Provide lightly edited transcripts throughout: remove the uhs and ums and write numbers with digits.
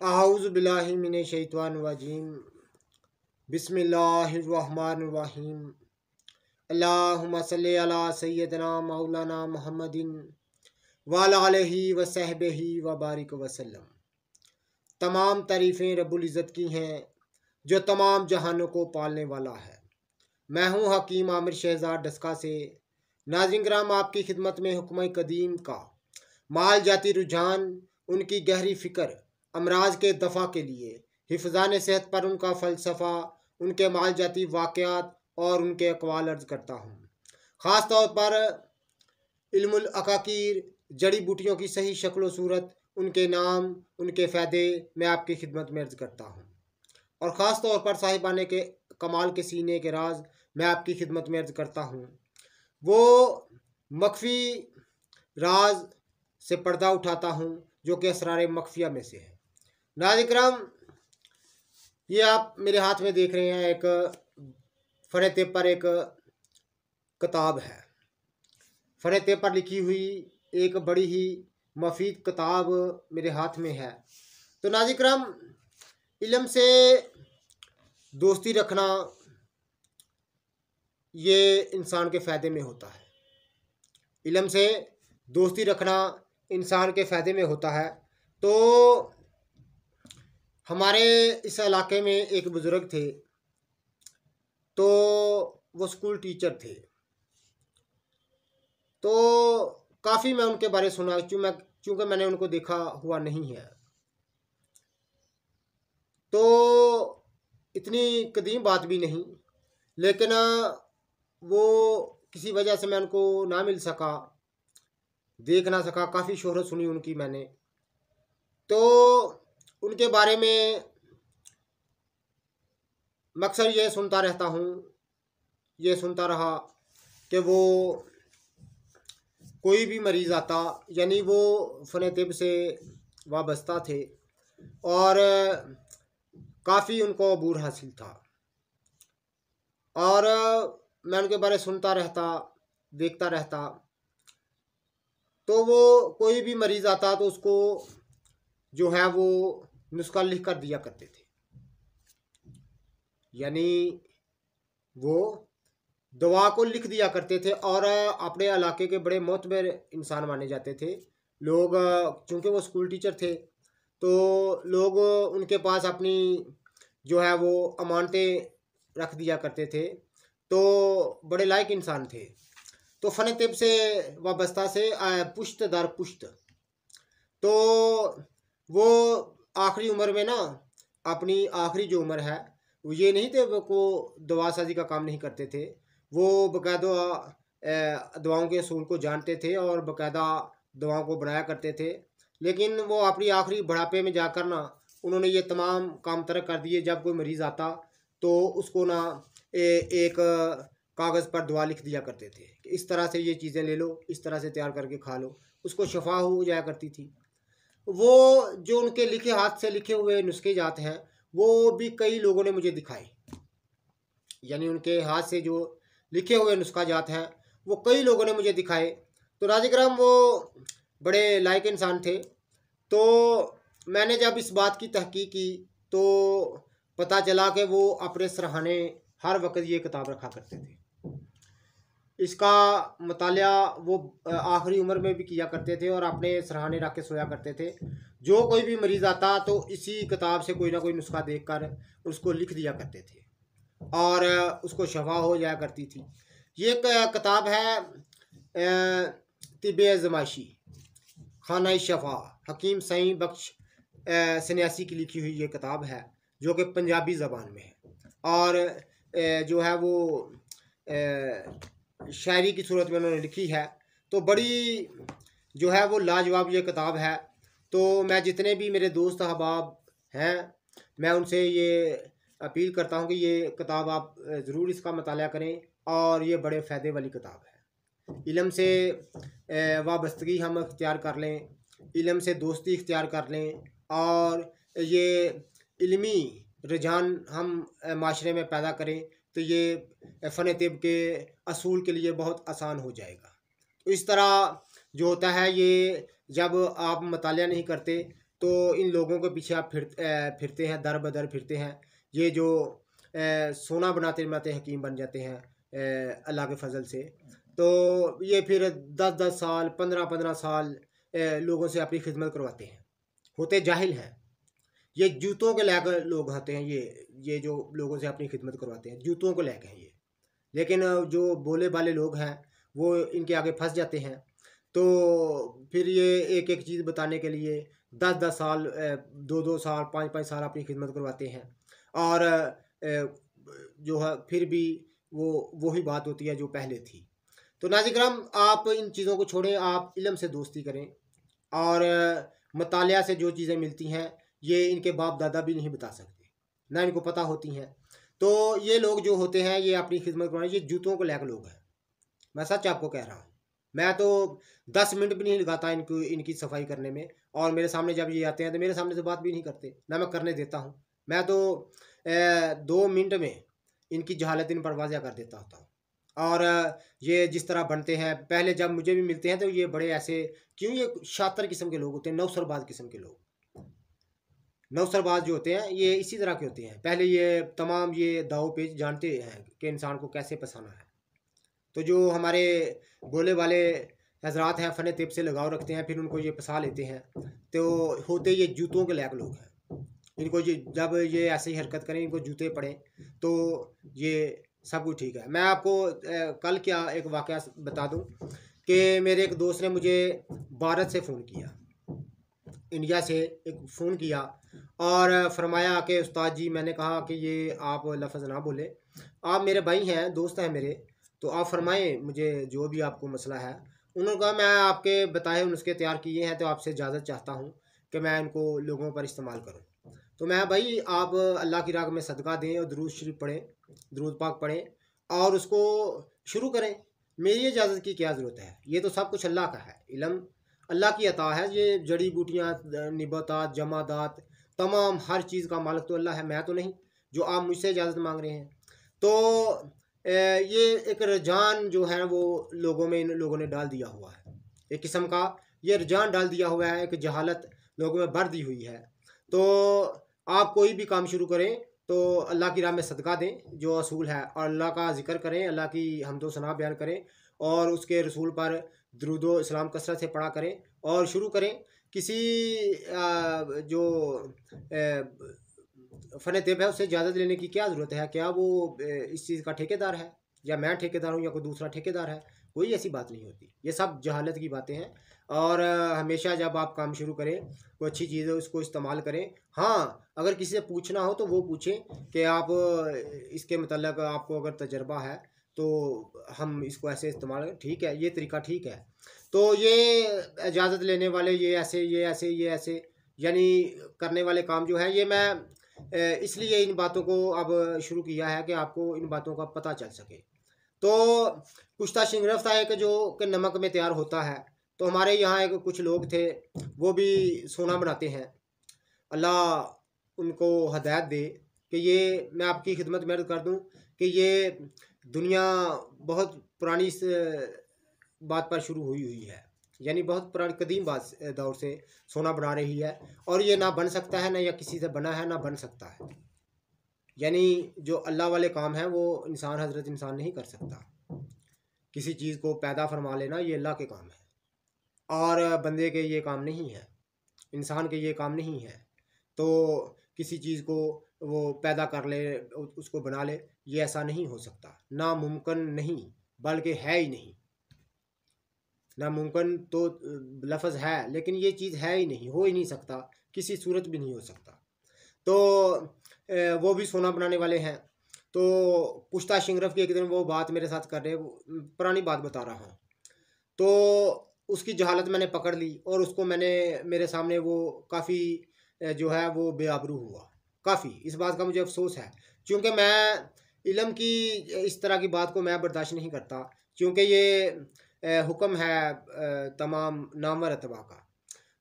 आऊज़ु बिल्लाहि मिनश शैतानिर रजीम। बिस्मिल्लाहिर्रहमानिर्रहीम। अल्लाहुम्मा सल्लि अला सय्यिदना मौलाना मुहम्मदिन व अला आलिहि व सहबिहि व बारिक वसल्लम। तमाम तारीफ़ें रब्बुल इज़्ज़त की हैं जो तमाम जहानों को पालने वाला है। मैं हूँ हकीम आमिर शहजाद डस्का से। नाज़रीन किराम, आपकी खिदमत में हुक्म कदीम का माल जाती रुझान, उनकी गहरी फ़िक्र, अमराज के दफ़ा के लिए हिफ़्ज़ान सेहत पर उनका फ़लसफ़ा, उनके माल जाती वाक़यात और उनके अक़वाल अर्ज़ करता हूँ। ख़ास तौर पर इल्मुल अकाकीर, जड़ी बूटियों की सही शक्ल व सूरत, उनके नाम, उनके फ़ायदे मैं आपकी खिदमत में अर्ज़ करता हूँ। और ख़ास तौर पर साहिबाने के कमाल के सीने के राज मैं आपकी खिदमत में अर्ज़ करता हूँ। वो मख्फ़ी राज से पर्दा उठाता हूँ जो कि असरार मख्फ़िया में से है। नाज़रीन किराम, ये आप मेरे हाथ में देख रहे हैं, एक फ़रेते पर एक किताब है। फ़रेते पर लिखी हुई एक बड़ी ही मुफीद किताब मेरे हाथ में है। तो नाज़रीन किराम, इल्म से दोस्ती रखना ये इंसान के फ़ायदे में होता है। इल्म से दोस्ती रखना इंसान के फ़ायदे में होता है। तो हमारे इस इलाके में एक बुज़ुर्ग थे, तो वो स्कूल टीचर थे। तो काफ़ी मैं उनके बारे सुना, चूँकि मैंने उनको देखा हुआ नहीं है। तो इतनी कदीम बात भी नहीं, लेकिन वो किसी वजह से मैं उनको ना मिल सका, देख ना सका। काफ़ी शोहरत सुनी उनकी मैंने। तो उनके बारे में मैं अक्सर ये सुनता रहता हूँ, ये सुनता रहा कि वो कोई भी मरीज़ आता, यानी वो फ़न तिब से वाबस्ता थे और काफ़ी उनको अबूर हासिल था। और मैं उनके बारे सुनता रहता, देखता रहता। तो वो कोई भी मरीज़ आता तो उसको जो है वो नुस्खा लिख कर दिया करते थे, यानी वो दवा को लिख दिया करते थे। और अपने इलाके के बड़े मोतबर इंसान माने जाते थे लोग, चूँकि वो स्कूल टीचर थे तो लोग उनके पास अपनी जो है वो अमानतें रख दिया करते थे। तो बड़े लायक इंसान थे। तो फ़न तिब से वाबस्ता से पुश्त दर पुश्त, तो वो आखिरी उम्र में ना, अपनी आखिरी जो उम्र है, वो ये नहीं थे वो को दवा साजी का काम नहीं करते थे। वो बाकायदा दवाओं के असूल को जानते थे और बाकायदा दवाओं को बनाया करते थे। लेकिन वो अपनी आखिरी बुढ़ापे में जाकर ना, उन्होंने ये तमाम काम तर्क कर दिए। जब कोई मरीज़ आता तो उसको ना एक कागज़ पर दवा लिख दिया करते थे कि इस तरह से ये चीज़ें ले लो, इस तरह से तैयार करके खा लो, उसको शफा हो जाया करती थी। वो जो उनके लिखे, हाथ से लिखे हुए नुस्खे जात हैं, वो भी कई लोगों ने मुझे दिखाए। यानी उनके हाथ से जो लिखे हुए नुस्खा जात हैं वो कई लोगों ने मुझे दिखाए। तो नाज़रीन किराम, वो बड़े लायक इंसान थे। तो मैंने जब इस बात की तहकीक की तो पता चला कि वो अपने सरहाने हर वक्त ये किताब रखा करते थे। इसका मुतालिया वो आखिरी उम्र में भी किया करते थे और अपने सरहाने रख के सोया करते थे। जो कोई भी मरीज़ आता तो इसी किताब से कोई ना कोई नुस्खा देखकर उसको लिख दिया करते थे और उसको शफा हो जाया करती थी। ये एक किताब है तिब्बे आज़माइशी खाना शफा, हकीम सई बख्श सन्यासी की लिखी हुई ये किताब है, जो कि पंजाबी ज़बान में है। और जो है वो शायरी की सूरत में उन्होंने लिखी है। तो बड़ी जो है वो लाजवाब ये किताब है। तो मैं जितने भी मेरे दोस्त अहबाब हैं, मैं उनसे ये अपील करता हूँ कि ये किताब आप ज़रूर इसका मुताला करें और ये बड़े फ़ायदे वाली किताब है। इल्म से वाबस्तगी हम इख्तियार कर लें, इल्म से दोस्ती इख्तियार कर लें और ये इल्मी रुझान हम माशरे में पैदा करें तो ये फ़न तिब के असूल के लिए बहुत आसान हो जाएगा। तो इस तरह जो होता है, ये जब आप मुतालिया नहीं करते तो इन लोगों के पीछे आप फिरते हैं, दर बदर फिरते हैं। ये जो सोना बनाते बनाते हकीम बन जाते हैं अल्लाह के फजल से। तो ये फिर 10-10 साल, 15-15 साल लोगों से अपनी खिदमत करवाते हैं। होते जाहिल हैं, ये जूतों के लेकर लोग होते हैं। ये जो लोगों से अपनी खिदमत करवाते हैं, जूतों को लेकर हैं ये। लेकिन जो भोले भाले लोग हैं वो इनके आगे फंस जाते हैं। तो फिर ये एक एक चीज़ बताने के लिए 10-10 साल, 2-2 साल, 5-5 साल अपनी खिदमत करवाते हैं। और जो है फिर भी वो वही बात होती है जो पहले थी। तो नाज़िर-ए-किराम, आप इन चीज़ों को छोड़ें, आप इल्म से दोस्ती करें। और मतालिया से जो चीज़ें मिलती हैं ये इनके बाप दादा भी नहीं बता सकते, ना इनको पता होती हैं। तो ये लोग जो होते हैं ये अपनी खिदमत करवाने, ये जूतों को लेकर लोग हैं। मैं सच आपको कह रहा हूँ। मैं तो 10 मिनट भी नहीं लगाता इनको, इनकी सफाई करने में। और मेरे सामने जब ये आते हैं तो मेरे सामने तो बात भी नहीं करते, ना मैं करने देता हूँ। मैं तो 2 मिनट में इनकी जहालत इन पर वाज़िया कर देता होता हूँ। और ये जिस तरह बनते हैं, पहले जब मुझे भी मिलते हैं तो ये बड़े ऐसे, क्यों, ये शातिर किस्म के लोग होते हैं, नौसरबाज किस्म के लोग। नौसरबाज जो होते हैं ये इसी तरह के होते हैं। पहले ये तमाम ये दाव पेच जानते हैं कि इंसान को कैसे फंसाना है। तो जो हमारे भोले वाले हजरात हैं फ़न तिब से लगाव रखते हैं, फिर उनको ये फंसा लेते हैं। तो होते ये जूतों के लायक लोग हैं। इनको ये जब ये ऐसी हरकत करें, इनको जूते पड़े तो ये सब कुछ ठीक है। मैं आपको कल क्या एक वाक़या बता दूं कि मेरे एक दोस्त ने मुझे भारत से फ़ोन किया, इंडिया से एक फ़ोन किया और फरमाया कि उस्ताद जी, मैंने कहा कि ये आप लफ्ज़ ना बोले, आप मेरे भाई हैं, दोस्त हैं मेरे, तो आप फरमाएं मुझे जो भी आपको मसला है। उन्होंने कहा मैं आपके बताए नुस्खे तैयार किए हैं, तो आपसे इजाज़त चाहता हूँ कि मैं इनको लोगों पर इस्तेमाल करूँ। तो मैं, भाई आप अल्लाह की राह में सदका दें और दुरूद शरीफ पढ़ें, दुरूद पाक पढ़ें और उसको शुरू करें। मेरी इजाज़त की क्या ज़रूरत है? ये तो सब कुछ अल्लाह का है। इल्म अल्लाह की अता है। ये जड़ी बूटियाँ, निबातात, जमादात, तमाम हर चीज़ का मालिक तो अल्लाह है, मैं तो नहीं, जो आप मुझसे इजाज़त मांग रहे हैं। तो ये एक रुझान जो है वो लोगों में इन लोगों ने डाल दिया हुआ है, एक किस्म का ये रुझान डाल दिया हुआ है, एक जहालत लोगों में भर दी हुई है। तो आप कोई भी काम शुरू करें तो अल्लाह की राह में सदका दें, जो असूल है, और अल्लाह का ज़िक्र करें, अल्लाह की हम्दो सना बयान करें और उसके रसूल पर दुरूदो इस्लाम कसरत से पढ़ा करें और शुरू करें। किसी जो फ़न तिब है उससे इजाज़त लेने की क्या ज़रूरत है? क्या वो इस चीज़ का ठेकेदार है, या मैं ठेकेदार हूँ या कोई दूसरा ठेकेदार है? कोई ऐसी बात नहीं होती। ये सब जहालत की बातें हैं। और हमेशा जब आप काम शुरू करें, कोई अच्छी चीज़ है उसको इस्तेमाल करें। हाँ, अगर किसी से पूछना हो तो वो पूछें कि आप इसके मतलब आपको अगर तजर्बा है तो हम इसको ऐसे इस्तेमाल, ठीक है, ये तरीका ठीक है। तो ये इजाज़त लेने वाले ये ऐसे, ये ऐसे यानी करने वाले काम जो है, ये मैं इसलिए इन बातों को अब शुरू किया है कि आपको इन बातों का पता चल सके। तो कुश्ता शिंगरफ था एक, जो कि नमक में तैयार होता है। तो हमारे यहाँ एक कुछ लोग थे, वो भी सोना बनाते हैं। अल्लाह उनको हदायत दे कि ये, मैं आपकी खिदमत में अर्ज़ कर दूं कि ये दुनिया बहुत पुरानी बात पर शुरू हुई हुई है, यानी बहुत पुरानी कदीम बात दौर से सोना बना रही है। और ये ना बन सकता है, ना या किसी से बना है, ना बन सकता है। यानी जो अल्लाह वाले काम हैं वो इंसान, हज़रत इंसान नहीं कर सकता। किसी चीज़ को पैदा फरमा लेना ये अल्लाह के काम है और बंदे के ये काम नहीं है, इंसान के ये काम नहीं है। तो किसी चीज़ को वो पैदा कर ले, उसको बना ले, ये ऐसा नहीं हो सकता, नामुमकिन नहीं, बल्कि है ही नहीं। नामुमकिन तो लफ्ज़ है, लेकिन ये चीज़ है ही नहीं, हो ही नहीं सकता, किसी सूरत भी नहीं हो सकता। तो वो भी सोना बनाने वाले हैं। तो पुश्ता शिंगरफ की एक दिन वो बात मेरे साथ कर रहे, पुरानी बात बता रहा हूँ। तो उसकी जहालत मैंने पकड़ ली और उसको मैंने, मेरे सामने वो काफ़ी जो है वो बेआबरू हुआ। काफ़ी इस बात का मुझे अफसोस है, क्योंकि मैं इल्म की इस तरह की बात को मैं बर्दाश्त नहीं करता, क्योंकि ये हुक्म है तमाम नामवर अतबा का।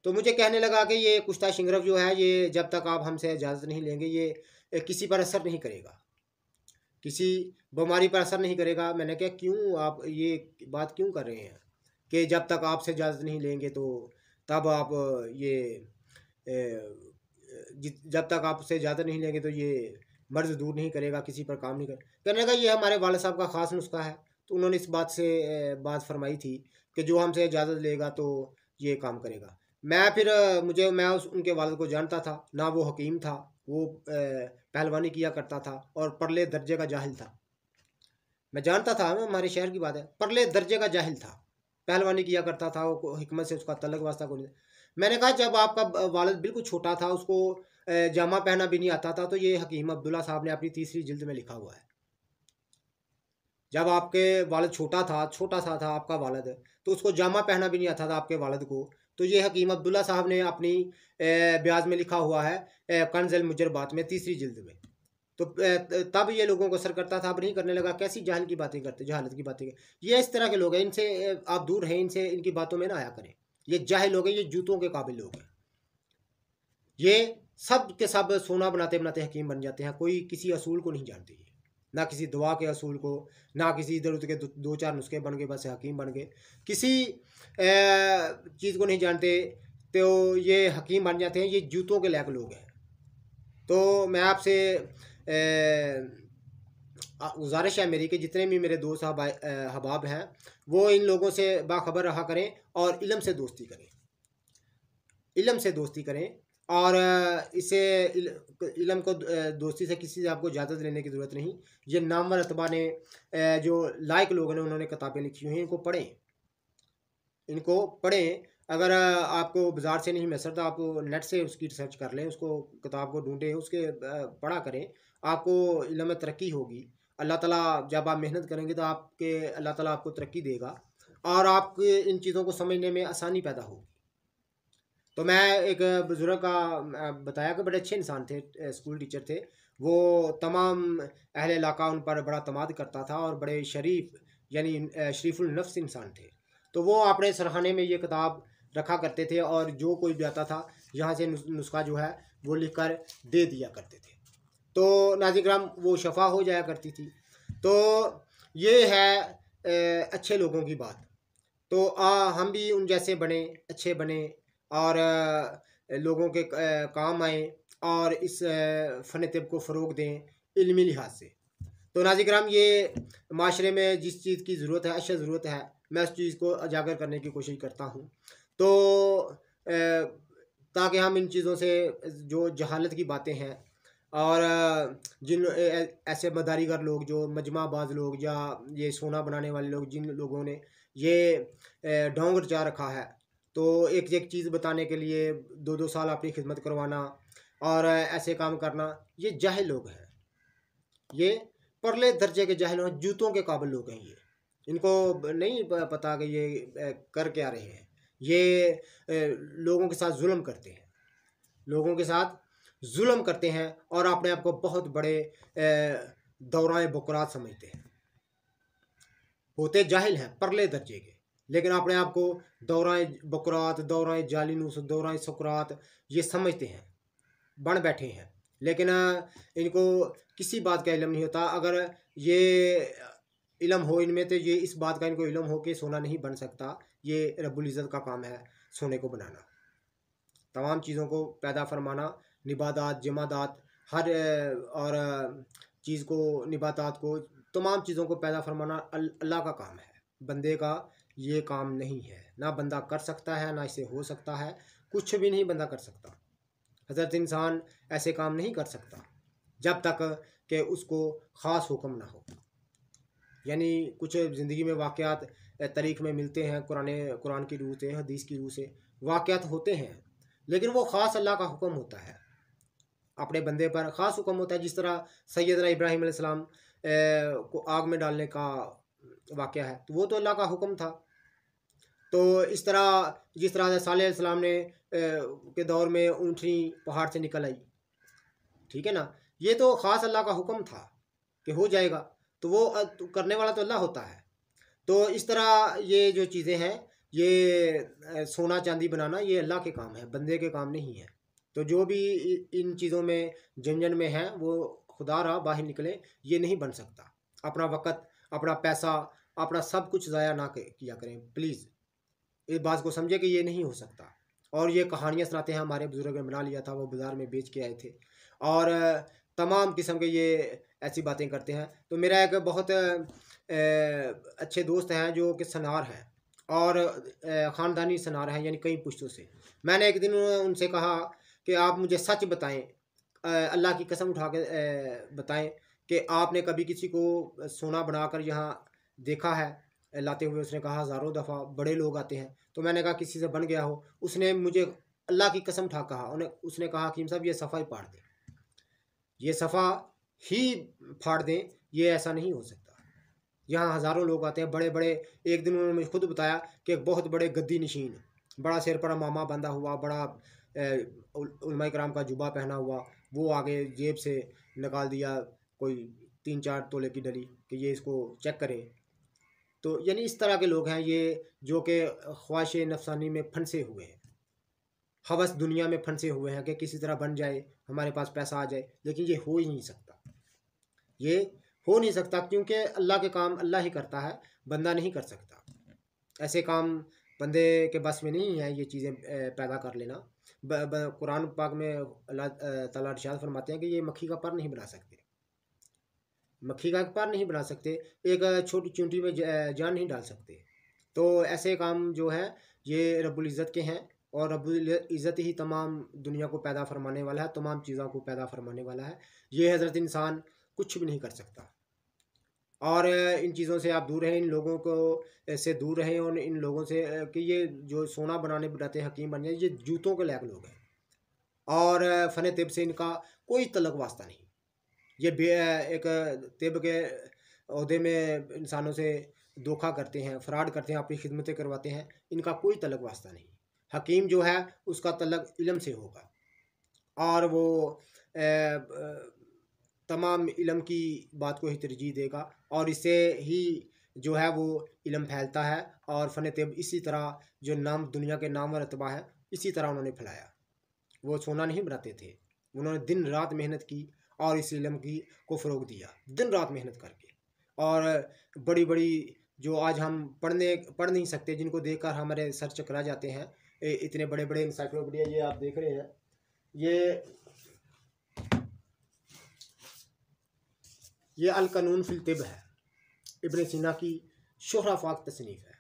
तो मुझे कहने लगा कि ये कुश्ता शिंगरफ जो है, ये जब तक आप हमसे इजाज़त नहीं लेंगे ये किसी पर असर नहीं करेगा, किसी बीमारी पर असर नहीं करेगा। मैंने कहा क्यों, आप ये बात क्यों कर रहे हैं कि जब तक आपसे इजाज़त नहीं लेंगे तो तब आप ये जब तक आपसे ज़्यादा नहीं लेंगे तो ये मर्ज़ दूर नहीं करेगा, किसी पर काम नहीं करने का। ये हमारे वालिद साहब का ख़ास नुस्खा है। तो उन्होंने इस बात से बात फरमाई थी कि जो हमसे इजाज़त लेगा तो ये काम करेगा। मैं फिर मैं उनके वालिद को जानता था, ना वो हकीम था, वो पहलवानी किया करता था और परले दर्जे का जाहिल था। मैं जानता था, हमारे शहर की बात है, परले दर्जे का जाहिल था, पहलवानी किया करता था, वो हिकमत से उसका तल्लक वास्ता को नहीं। मैंने कहा जब आपका वालिद बिल्कुल छोटा था, उसको जामा पहना भी नहीं आता था, तो ये हकीम अब्दुल्ला साहब ने अपनी तीसरी जिल्द में लिखा हुआ है। जब आपके वालिद छोटा सा था आपका वालिद, तो उसको जामा पहना भी नहीं आता था आपके वालिद को, तो ये हकीम अब्दुल्ला साहब ने अपनी ब्याज में लिखा हुआ है, कंज़ुल मुजरबात में तीसरी जिल्द में। तो तब ये लोगों को असर करता था, अब नहीं करने लगा। कैसी जाहिल की बातें करते, जहालत की बातें करते। ये इस तरह के लोग हैं, इनसे आप दूर हैं, इनसे इनकी बातों में ना आया करें। ये जाहिल लोग हैं, ये जूतों के काबिल लोग हैं। ये सब के सब सोना बनाते बनाते हकीम बन जाते हैं, कोई किसी असूल को नहीं जानते। ना किसी दुआ के असूल को, ना किसी इधर उधर के दो चार नुस्खे बन गए, बस हकीम बन गए। किसी चीज़ को नहीं जानते तो ये हकीम बन जाते हैं। ये जूतों के लायक लोग हैं। तो मैं आपसे गुजारिश है मेरी कि जितने भी मेरे दोस्त हबाब हैं, वो इन लोगों से बाखबर रहा करें और इल्म से दोस्ती करें, इल्म से दोस्ती करें। और इसे इल्म को दोस्ती से किसी से आपको इजाज़त लेने की ज़रूरत नहीं। ये नामवर अतबा ने जो लायक लोग हैं, उन्होंने किताबें लिखी हुई हैं, इनको पढ़ें, इनको पढ़ें। अगर आपको बाज़ार से नहीं मैसर तो आप नेट से उसकी रिसर्च कर लें, उसको किताब को ढूंढें, उसके पढ़ा करें, आपको इल्म में तरक्की होगी। अल्लाह ताला जब आप मेहनत करेंगे तो आपके अल्लाह ताला आपको तरक्की देगा और आपके इन चीज़ों को समझने में आसानी पैदा होगी। तो मैं एक बुज़ुर्ग का बताया कि बड़े अच्छे इंसान थे, स्कूल टीचर थे। वो तमाम अहले इलाका उन पर बड़ा तमाद करता था और बड़े शरीफ यानी शरीफुल नफ्स इंसान थे। तो वो अपने सरहाने में ये किताब रखा करते थे और जो कोई भी आता था यहाँ से नुस्खा जो है वो लिख कर दे दिया करते थे। तो नाज़िर-ए-किराम वो शफ़ा हो जाया करती थी। तो ये है अच्छे लोगों की बात। तो हम भी उन जैसे बने, अच्छे बने और लोगों के काम आएँ और इस फ़न तिब को फ़रोग़ दें इल्मी लिहाज से। तो नाज़िर-ए-किराम ये माशरे में जिस चीज़ की ज़रूरत है, अशद ज़रूरत है, मैं उस चीज़ को उजागर करने की कोशिश करता हूँ। तो ताकि हम इन चीज़ों से जो जहालत की बातें हैं और जिन ऐसे मदारीगर लोग, जो मजमाबाज लोग या ये सोना बनाने वाले लोग, जिन लोगों ने ये ढोंग रचा रखा है, तो एक एक चीज़ बताने के लिए 2-2 साल अपनी खिदमत करवाना और ऐसे काम करना, ये जाहिल लोग हैं। ये परले दर्जे के जाहिल हैं, जूतों के काबिल लोग हैं ये। इनको नहीं पता कि ये कर क्या रहे हैं। ये लोगों के साथ जुल्म करते हैं, लोगों के साथ जुल्म करते हैं और अपने आप को बहुत बड़े दौराए बुकरात समझते हैं। होते जाहिल हैं परले दर्जे के, लेकिन अपने आप को दौराए बुकरात, दौराए जालिनूस, दौराए सुकरात ये समझते हैं, बन बैठे हैं। लेकिन इनको किसी बात का इल्म नहीं होता। अगर ये इल्म हो इनमें तो ये इस बात का इनको इल्म हो कि सोना नहीं बन सकता। ये रब्बुल इज़्ज़त का काम है सोने को बनाना, तमाम चीज़ों को पैदा फरमाना, निबादात, जमादात, हर और चीज़ को, निबातात को, तमाम चीज़ों को पैदा फरमाना अल्लाह का काम है, बंदे का ये काम नहीं है। ना बंदा कर सकता है, ना इसे हो सकता है, कुछ भी नहीं बंदा कर सकता। हज़रत इंसान ऐसे काम नहीं कर सकता जब तक कि उसको ख़ास हुक्म ना हो। यानी कुछ ज़िंदगी में वाक़यात तारीख़ में मिलते हैं, कुरान की रूह से, हदीस की रूह से वाक़यात होते हैं, लेकिन वो ख़ास अल्लाह का हुक्म होता है, अपने बंदे पर ख़ास हुक्म होता है। जिस तरह सैयदना इब्राहीम अलैहिस्सलाम को आग में डालने का वाक़या है, तो वो तो अल्लाह का हुक्म था। तो इस तरह जिस तरह से सालेह अलैहिस्सलाम ने के दौर में ऊँटनी पहाड़ से निकल आई, ठीक है ना, ये तो ख़ास अल्लाह का हुक्म था कि हो जाएगा, तो वो तो करने वाला तो अल्लाह होता है। तो इस तरह ये जो चीज़ें हैं, ये सोना चांदी बनाना ये अल्लाह के काम है, बंदे के काम नहीं है। तो जो भी इन चीज़ों में झंझट में है, वो खुदा रहा बाहर निकले, ये नहीं बन सकता। अपना वक़्त, अपना पैसा, अपना सब कुछ ज़ाया ना किया करें प्लीज़। इस बात को समझे कि ये नहीं हो सकता और ये कहानियाँ सुनाते हैं, हमारे बुज़ुर्ग ने बना लिया था, वो बाज़ार में बेच के आए थे। और तमाम किस्म के ये ऐसी बातें करते हैं। तो मेरा एक बहुत अच्छे दोस्त हैं जो कि सनार हैं, और ख़ानदानी सनार हैं, यानी कई पुश्तों से। मैंने एक दिन उनसे कहा कि आप मुझे सच बताएँ, अल्लाह की कसम उठा के बताएँ कि आपने कभी किसी को सोना बनाकर यहाँ देखा है लाते हुए? उसने कहा हज़ारों दफ़ा, बड़े लोग आते हैं। तो मैंने कहा किसी से बन गया हो? उसने मुझे अल्लाह की कसम उठा कहा, उसने कहा हकीम साहब ये सफ़ा ही फाड़ दें, ये सफ़ा ही फाड़ दें, ये ऐसा नहीं हो सकता। यहाँ हज़ारों लोग आते हैं, बड़े-बड़े। एक दिन उन्होंने मुझे खुद बताया कि एक बहुत बड़े गद्दी नशीन, बड़ा सिर पर अमामा बंधा हुआ, बड़ा उलमा इकराम का जुब्बा पहना हुआ, वो आगे जेब से निकाल दिया कोई 3-4 तोले की डली कि ये इसको चेक करें। तो यानी इस तरह के लोग हैं ये, जो कि ख्वाहिश नफसानी में फंसे हुए हैं, हवस दुनिया में फंसे हुए हैं कि किसी तरह बन जाए, हमारे पास पैसा आ जाए। लेकिन ये हो ही नहीं सकता, ये हो नहीं सकता, क्योंकि अल्लाह के काम अल्लाह ही करता है, बंदा नहीं कर सकता। ऐसे काम बंदे के बस में नहीं है ये चीज़ें पैदा कर लेना। कुरान पाक में अल्लाह ताला इरशाद फरमाते हैं कि ये मक्खी का पर नहीं बना सकते, मक्खी का पर नहीं बना सकते, एक छोटी चूंटी में जान नहीं डाल सकते। तो ऐसे काम जो है ये रब्बुल इज़्ज़त के हैं, और रब्बुल इज़्ज़त ही तमाम दुनिया को पैदा फरमाने वाला है, तमाम चीज़ों को पैदा फरमाने वाला है। ये हज़रत इंसान कुछ भी नहीं कर सकता। और इन चीज़ों से आप दूर रहें, इन लोगों को से दूर रहें, और इन लोगों से कि ये जो सोना बनाने बताते हैं, हकीम बन जाए, ये जूतों के लायक लोग हैं। और फ़न तिब से इनका कोई तल्लुक़ वास्ता नहीं। ये एक तिब के ओहदे में इंसानों से धोखा करते हैं, फ्रॉड करते हैं, अपनी खिदमतें करवाते हैं, इनका कोई तल्लुक़ वास्ता नहीं। हकीम जो है उसका तल्लुक़ इल्म से होगा, और वो तमाम इल्म की बात को ही तरजीह देगा, और इससे ही जो है वो इल्म फैलता है। और फ़न तिब इसी तरह जो नाम दुनिया के नाम व रतबा है, इसी तरह उन्होंने फैलाया। वो सोना नहीं बनाते थे, उन्होंने दिन रात मेहनत की और इस इल्म की को फ़रोग़ दिया, दिन रात मेहनत करके। और बड़ी-बड़ी जो आज हम पढ़ नहीं सकते, जिनको देखकर हमारे सर चकरा जाते हैं, इतने बड़े-बड़े एनसाइक्लोपीडिया ये आप देख रहे हैं, ये अल कानून फिल तिब है, इब्न सीना की शोहरा फाक तसनीफ़ है।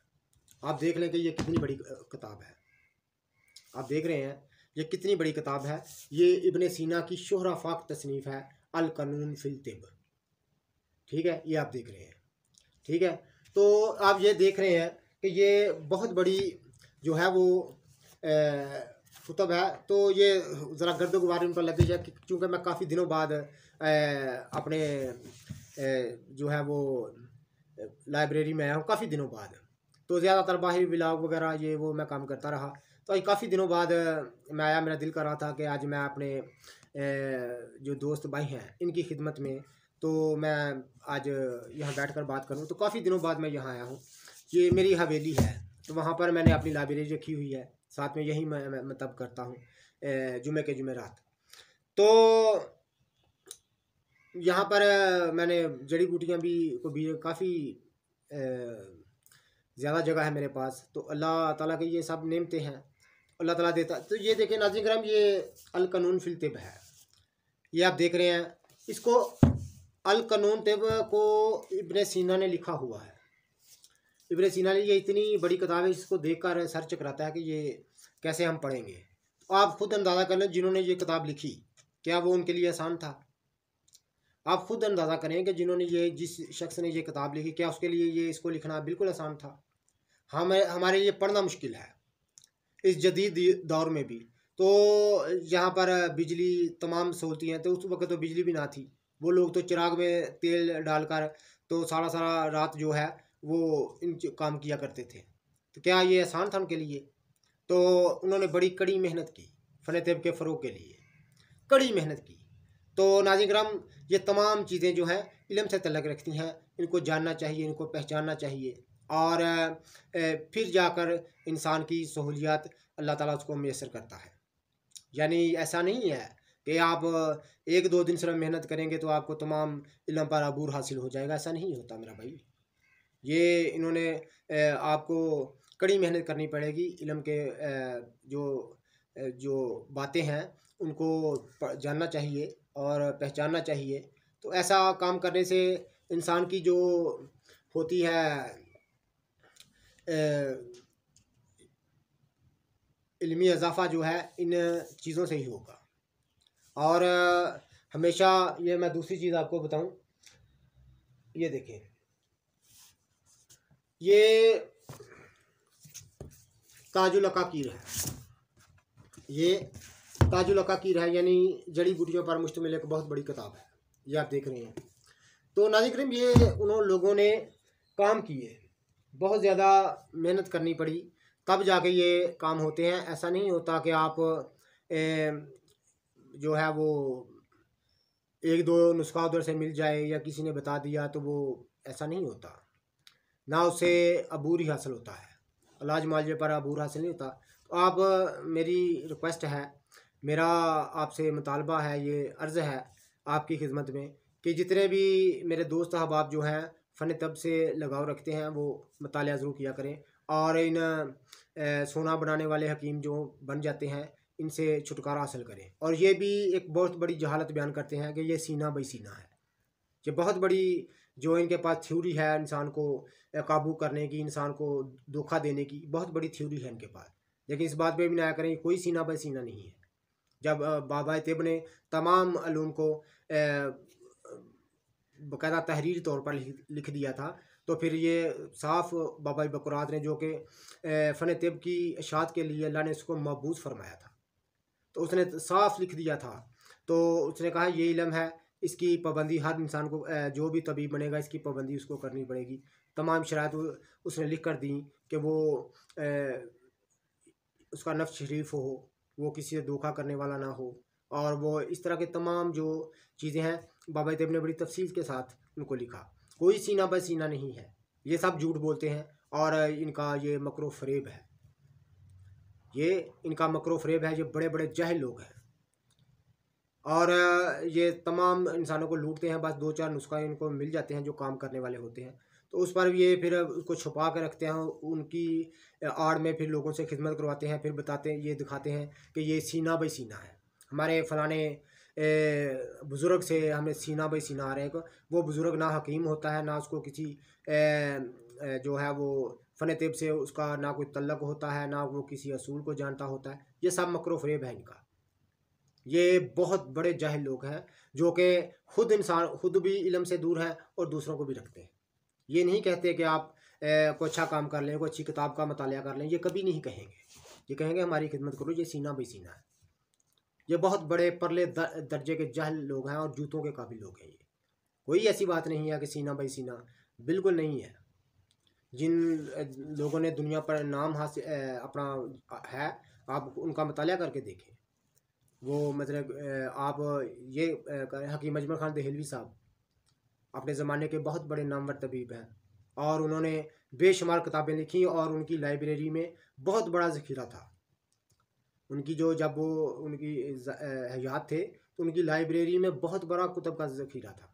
आप देख लें कि ये कितनी बड़ी किताब है। आप देख रहे हैं ये कितनी बड़ी किताब है। ये इब्न सीना की शोहरा फाक तसनीफ़ है, अल कानून फिल तिब। ठीक है, ये आप देख रहे हैं। ठीक है, तो आप ये देख रहे हैं कि ये बहुत बड़ी जो है वो कुतब है। तो ये ज़रा गर्द गुबार इन पर लग गई है, क्योंकि मैं काफ़ी दिनों बाद अपने जो है वो लाइब्रेरी में आया हूँ, काफ़ी दिनों बाद। तो ज़्यादातर बाहरी व्लॉग वगैरह ये वो मैं काम करता रहा। तो आज काफ़ी दिनों बाद मैं आया, मेरा दिल कर रहा था कि आज मैं अपने जो दोस्त भाई हैं इनकी खिदमत में, तो मैं आज यहाँ बैठकर बात करूँ। तो काफ़ी दिनों बाद मैं यहाँ आया हूँ। ये मेरी हवेली है, तो वहाँ पर मैंने अपनी लाइब्रेरी रखी हुई है, साथ में यही मैं तब करता हूँ जुमे के जुमेरात। तो यहाँ पर मैंने जड़ी बूटियाँ भी काफ़ी ज़्यादा जगह है मेरे पास। तो अल्लाह ताला के ये सब नेमतें हैं, अल्लाह ताला देता। तो ये देखें नाज़रीन करम, ये अल कानून फिल तिब है, ये आप देख रहे हैं। इसको अल कानून तिब को इब्न सीना ने लिखा हुआ है। इब्न सीना ने, ये इतनी बड़ी किताब है, इसको देखकर सर चकराता है कि ये कैसे हम पढ़ेंगे। तो आप खुद अंदाज़ा कर लें, जिन्होंने ये किताब लिखी, क्या वो उनके लिए आसान था? आप खुद अंदाज़ा करें कि जिस शख्स ने ये किताब लिखी, क्या उसके लिए ये इसको लिखना बिल्कुल आसान था? हमारे लिए पढ़ना मुश्किल है इस जदीद दौर में भी। तो यहाँ पर बिजली तमाम सहूलतें हैं, तो उस वक्त तो बिजली भी ना थी। वो लोग तो चिराग में तेल डालकर तो सारा सारा रात जो है वो इन काम किया करते थे। तो क्या ये आसान था उनके लिए? तो उन्होंने बड़ी कड़ी मेहनत की फ़न तिब के फ़रोग़ के लिए, कड़ी मेहनत की। तो नाज़रीन किराम, ये तमाम चीज़ें जो हैं इल्म से तल्लुक़ रखती हैं, इनको जानना चाहिए, इनको पहचानना चाहिए, और फिर जाकर इंसान की सहूलियत अल्लाह ताला उसको मैसर करता है। यानी ऐसा नहीं है कि आप 1-2 दिन सिर्फ मेहनत करेंगे तो आपको तमाम इल्म पर अबूर हासिल हो जाएगा, ऐसा नहीं होता मेरा भाई। ये इन्होंने आपको कड़ी मेहनत करनी पड़ेगी। इल्म के जो जो बातें हैं उनको जानना चाहिए और पहचानना चाहिए। तो ऐसा काम करने से इंसान की जो होती है इल्मी इजाफ़ा जो है इन चीज़ों से ही होगा। और हमेशा ये मैं दूसरी चीज़ आपको बताऊं, ये देखें, ये ताजुल अकाकीर है, ये ताजुल अकाकीर है, यानी जड़ी बूटियों पर मुश्तमिल एक बहुत बड़ी किताब है, ये आप देख रहे हैं। तो नाज़रीन करीम, ये उन लोगों ने काम किए, बहुत ज़्यादा मेहनत करनी पड़ी, तब जाके ये काम होते हैं। ऐसा नहीं होता कि आप जो है वो एक दो नुस्खा उधर से मिल जाए या किसी ने बता दिया तो वो ऐसा नहीं होता, ना उससे अबूर ही हासिल होता है, इलाज मालजे पर अबूर हासिल नहीं होता। तो आप, मेरी रिक्वेस्ट है, मेरा आपसे मुतालबा है, ये अर्ज़ है आपकी खिदमत में कि जितने भी मेरे दोस्त अहबाब जो हैं फ़न तब से लगाव रखते हैं वो मतालिया ज़रूर किया करें, और इन सोना बनाने वाले हकीम जो बन जाते हैं इनसे छुटकारा हासिल करें। और ये भी एक बहुत बड़ी जहालत बयान करते हैं कि ये सीना बाई सीना है। ये बहुत बड़ी जो इनके पास थ्योरी है इंसान को काबू करने की, इंसान को धोखा देने की, बहुत बड़ी थ्योरी है इनके पास। लेकिन इस बात पे भी ना करें, कोई सीना बाई सीना नहीं है। जब बाबा तिब ने तमाम अलूम को बाकायदा तहरीरी तौर पर लिख दिया था, तो फिर ये साफ बाबा बकरात ने, जो कि फ़न तिब की इशाअत के लिए अल्लाह ने उसको मबूस फरमाया था, तो उसने साफ लिख दिया था। तो उसने कहा ये इल्म है, इसकी पाबंदी हर इंसान को, जो भी तबीब बनेगा इसकी पाबंदी उसको करनी पड़ेगी। तमाम शराइत उसने लिख कर दी कि वो उसका नफ्स शरीफ हो, वो किसी से धोखा करने वाला ना हो, और वो इस तरह के तमाम जो चीज़ें हैं बाबा तिब ने बड़ी तफसील के साथ उनको लिखा। कोई सीना बाय सीना नहीं है, ये सब झूठ बोलते हैं और इनका ये मकरो फ़रेब है, ये इनका मकरो फ़रेब है। ये बड़े बड़े जाहिल लोग हैं और ये तमाम इंसानों को लूटते हैं। बस दो चार नुस्खा इनको मिल जाते हैं जो काम करने वाले होते हैं, तो उस पर ये फिर उसको छुपा कर रखते हैं। उनकी आड़ में फिर लोगों से खिदमत करवाते हैं, फिर बताते हैं, ये दिखाते हैं कि ये सीना बाई सीना है, हमारे फ़लाने बुज़ुर्ग से हमें सीना बाई सीना आ रहे हैं। वो बुज़ुर्ग ना हकीम होता है, ना उसको किसी जो है वो फ़न तिब से उसका ना कोई तल्लक होता है, ना वो किसी असूल को जानता होता है। ये सब मकरो फ़रेब है इनका। ये बहुत बड़े जाहिल लोग हैं जो कि खुद भी इल्म से दूर है और दूसरों को भी रखते हैं। ये नहीं कहते कि आप कोई अच्छा काम कर लें, कोई अच्छी किताब का मतालिया कर लें, ये कभी नहीं कहेंगे। ये कहेंगे हमारी खिदमत करो, ये सीना बाई सीना है। ये बहुत बड़े परले दर्जे के जाहिल लोग हैं और जूतों के काबिल लोग हैं। ये कोई ऐसी बात नहीं है कि सीना बाई सीना, बिल्कुल नहीं है। जिन लोगों ने दुनिया पर नाम हासिल अपना है, आप उनका मतालिया करके देखें। वो मतलब आप ये हकीम अजमल खान दहलवी साहब अपने ज़माने के बहुत बड़े नामवर तबीब हैं और उन्होंने बेशुमार किताबें लिखी और उनकी लाइब्रेरी में बहुत बड़ा ज़ख़ीरा था। उनकी जो जब वो उनकी हयात थे तो उनकी लाइब्रेरी में बहुत बड़ा कुतुब का ज़ख़ीरा था।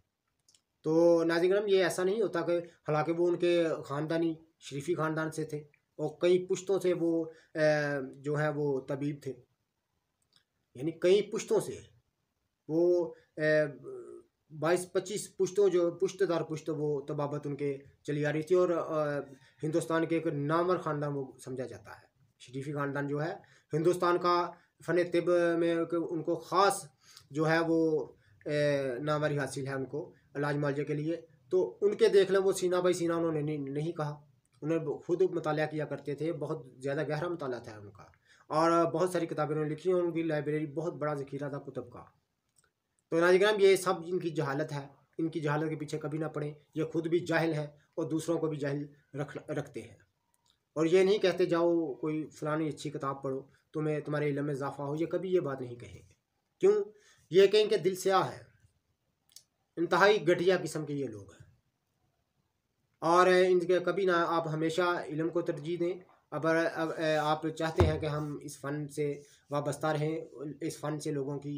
तो नाज़रीन करम, ये ऐसा नहीं होता कि, हालांकि वो उनके ख़ानदानी शरीफी ख़ानदान से थे और कई पुश्तों से वो जो है वो तबीब थे, यानी कई पुश्तों से वो 22-25 पुश्तों, जो पुश्त दर पुश्त वो तबाबत उनके चली आ रही थी। और हिंदुस्तान के एक नामवर ख़ानदान वो समझा जाता है। शरीफी ख़ानदान जो है हिंदुस्तान का फ़न तिब में उनको ख़ास जो है वो नामवरी हासिल है उनको इलाज मालजे के लिए। तो उनके देख लें, वो सीना बाई सीना उन्होंने नहीं कहा, उन्हें खुद मुतालिया किया करते थे, बहुत ज़्यादा गहरा मुताला था उनका और बहुत सारी किताबें उन्होंने लिखी और उनकी लाइब्रेरी बहुत बड़ा ज़ख़ीरा था कुतुब का। तो नाज़रीन, ये सब इनकी जहालत है, इनकी जहालत के पीछे कभी ना पड़े। ये खुद भी जाहिल हैं और दूसरों को भी जाहिल रखते हैं। और ये नहीं कहते जाओ कोई फ़लानी अच्छी किताब पढ़ो, तुम्हें तुम्हारे इल्म में इजाफ़ा हो, ये कभी ये बात नहीं कहेंगे। क्यों? ये कि इनके दिल स्याह है, इंतहाई घटिया किस्म के ये लोग हैं। और इनके कभी ना, आप हमेशा इल्म को तरजीह दें। अगर आप चाहते हैं कि हम इस फ़न से वाबस्ता रहें, इस फ़न से लोगों की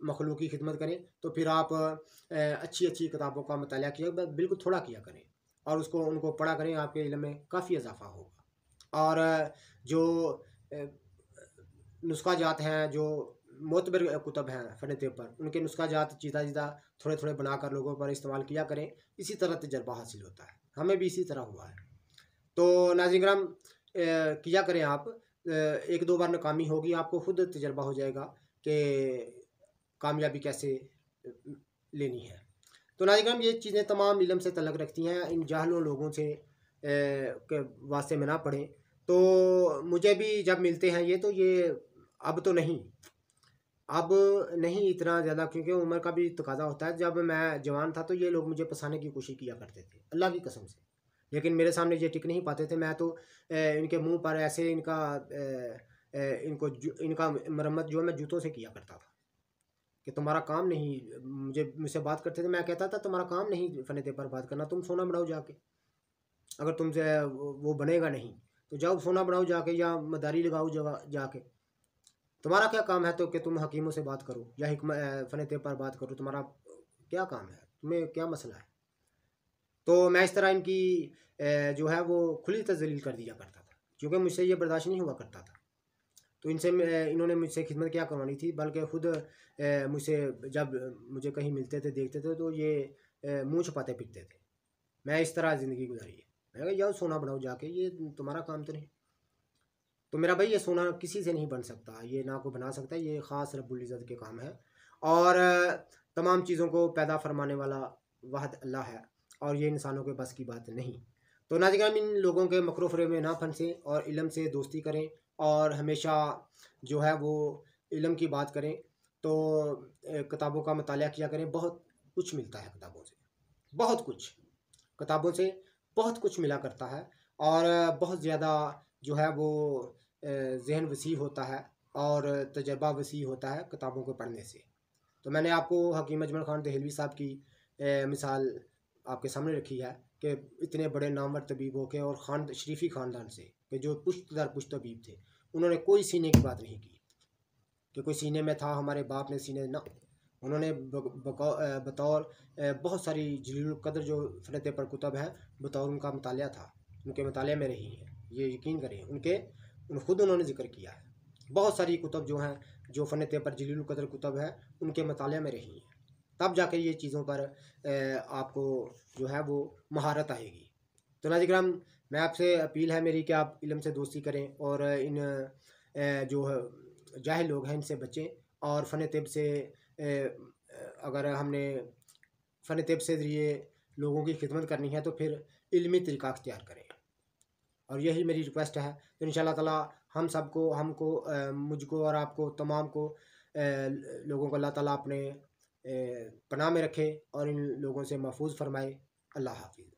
मखलूक की खिदमत करें, तो फिर आप अच्छी अच्छी किताबों का मतालिया किया, बिल्कुल थोड़ा किया करें और उनको पढ़ा करें, आपके इल्म में काफ़ी इजाफ़ा होगा। और जो नुस्खा जात हैं, जो मोतबर कुतब हैं फ़न तिब पर, उनके नुस्खा जात चीज़ा चीज़ा थोड़े थोड़े बनाकर लोगों पर इस्तेमाल किया करें। इसी तरह तजर्बा हासिल होता है, हमें भी इसी तरह हुआ है। तो नाज़रीन किराम, किया करें आप, एक दो बार नाकामी होगी, आपको खुद तजर्बा हो जाएगा कि कामयाबी कैसे लेनी है। तो नाज़रीन किराम, ये चीज़ें तमाम इल्म से तल्लुक़ रखती हैं, इन जाहिलों लोगों से के वास्ते में ना पड़ें। तो मुझे भी जब मिलते हैं ये, तो ये अब तो नहीं, अब नहीं इतना ज़्यादा, क्योंकि उम्र का भी तकाज़ा होता है। जब मैं जवान था तो ये लोग मुझे फँसाने की कोशिश किया करते थे, अल्लाह की कसम से। लेकिन मेरे सामने ये टिक नहीं पाते थे। मैं तो इनके मुँह पर ऐसे इनका मरम्मत जो है मैं जूतों से किया करता था कि तुम्हारा काम नहीं, मुझसे बात करते थे, मैं कहता था तुम्हारा काम नहीं फ़न तिब पर बात करना, तुम सोना बनाओ जाके। अगर तुमसे वो बनेगा नहीं तो जाओ सोना बनाओ जाके, या मदारी लगाओ जगह जाके। तुम्हारा क्या काम है तो कि तुम हकीमों से बात करो या फ़न तिब पर बात करो, तुम्हारा क्या काम है, तुम्हें क्या मसला है? तो मैं इस तरह इनकी जो है वो खुली तज़लील कर दिया करता था, क्योंकि मुझसे ये बर्दाश्त नहीं हुआ करता था। तो इन्होंने मुझसे खिदमत क्या करवानी थी, बल्कि खुद मुझसे जब मुझे कहीं मिलते थे, देखते थे, तो ये मुँह छुपाते फिरते थे। मैं इस तरह ज़िंदगी गुजारी है। मैं कहा जाओ सोना बनाओ जाके, ये तुम्हारा काम तो नहीं। तो मेरा भाई, ये सोना किसी से नहीं बन सकता, ये ना कोई बना सकता, ये ख़ास रब्बुल इज़्ज़त के काम है। और तमाम चीज़ों को पैदा फरमाने वाला वाहिद अल्लाह है, और ये इंसानों के बस की बात नहीं। तो नाज़रीन, इन लोगों के मकरू फ़रेब में ना फंसें और इल्म से दोस्ती करें, और हमेशा जो है वो इल्म की बात करें। तो किताबों का मुतालिया किया करें, बहुत कुछ मिलता है किताबों से, बहुत कुछ। किताबों से बहुत कुछ मिला करता है, और बहुत ज़्यादा जो है वो ज़हन वसी होता है, और तजर्बा वसी होता है किताबों को पढ़ने से। तो मैंने आपको हकीम अजमल ख़ान देहलवी साहब की मिसाल आपके सामने रखी है, कि इतने बड़े नामवर तबीब हो के, और शरीफ़ी ख़ानदान से, कि जो पुश्त दर पुश्त तबीब थे, उन्होंने कोई सीने की बात नहीं की कि कोई सीने में था, हमारे बाप ने सीने ना। उन्होंने बतौर बहुत सारी जलील कदर जो फ़न तिब पर कुतब हैं, बतौर उनका मुतालिया था, उनके मुतालिया में रही हैं। ये यकीन करें, खुद उन्होंने ज़िक्र किया है। बहुत सारी कुतब जो हैं, जो फ़न तिब पर जलील कदर कुतब हैं, उनके मुतालिया में रही हैं। तब जाके ये चीज़ों पर आपको जो है वो महारत आएगी। तो नाज़रीन किराम, मैं आपसे अपील है मेरी कि आप इल्म से दोस्ती करें, और इन जो जाहिल लोग हैं इनसे बचें, और फ़न तिब से अगर हमने फ़न तिब से ज़रिए लोगों की खिदमत करनी है, तो फिर इल्मी तरीक़ा अख्तियार करें। और यही मेरी रिक्वेस्ट है। तो इंशाअल्लाह ताला हम सबको, हमको, मुझको और आपको तमाम को, लोगों को अल्लाह ताला अपने पनाह में रखे, और इन लोगों से महफूज फरमाए। अल्लाह हाफ़िज़।